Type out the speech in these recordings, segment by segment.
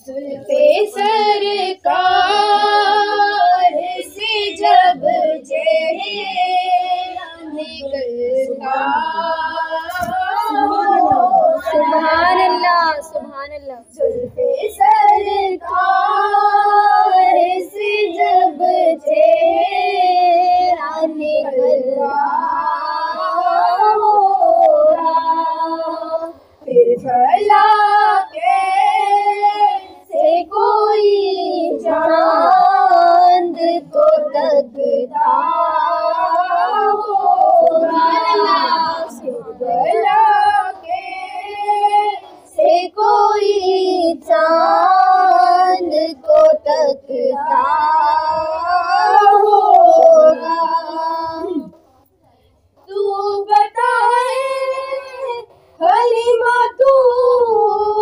जुल्फे सरकार से जब चेहरा निकलता, सुभान अल्लाह सुभान अल्लाह। जुल्फे सरकार से जब चेहरा निकलता होगा, फिर भला कैसे कोई चांद को तकता होगा, फिर भला कैसे कोई चांद को तकता होगा। तू बताए हलीमा, तूने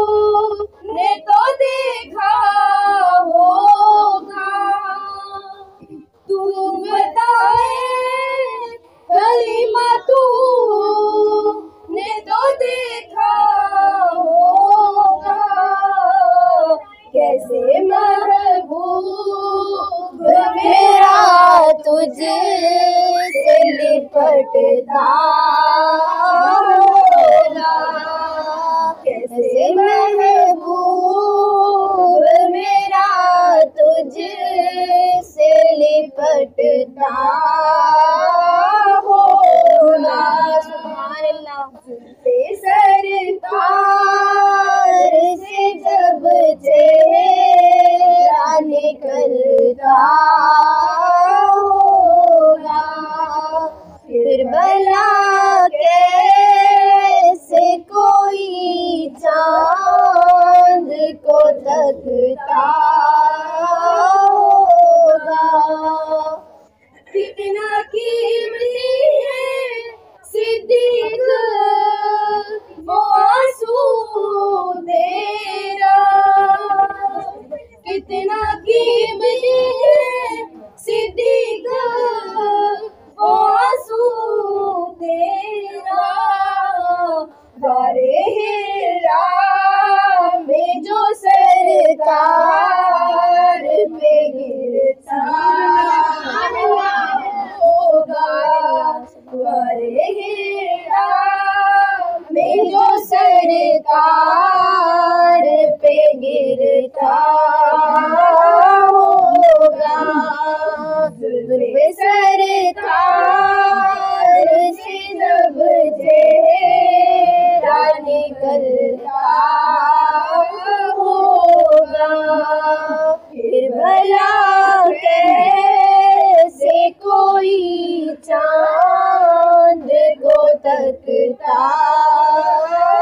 तो देखा होगा, तू बताए हलीमा, तूने तो देखा होगा, कैसे महबूब मेरा तुझसे लिपटता होगा, कैसे महबूब मेरा तुझसे लिपटता होगा। सुभान अल्लाह। जुल्फे सरकार से जब चेहरा निकलता होगा, फिर भला कैसे कोई चांद को तकता होगा। कितना कीमती है सिद्दीक वो आंसू तेरा, कितना कीमती है सिद्दीक वो आंसू तेरा, बारे हिरा में जो सरकार पे गिरता होगा, बारे हिरा में जो सरकार पे गिरता होगा, जुल्फे सरकार से जब चेहरा निकलता होगा, फिर भला कैसे कोई चांद को तकता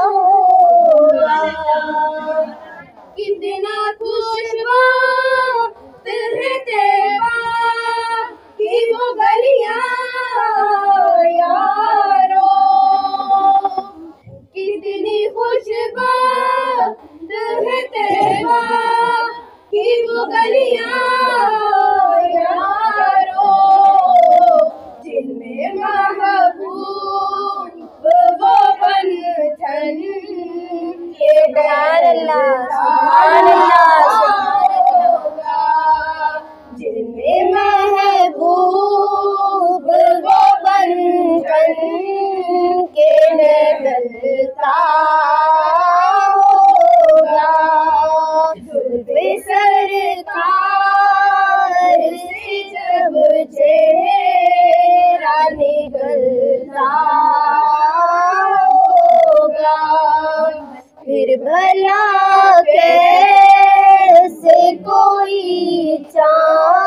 होगा। कितना खुशबात है तैबा की वो गलियां यारो, कितनी खुशबात है तैबा की वो गलियां यारो, जिनमें महबूब वो बंधन के सुभान अल्लाह सुभान अल्लाह, जिनमें महबूब वो बंधन के निकलता होगा, जुल्फे सरकार से जब चेहरा निकलता होगा, फिर भला कैसे कोई चांद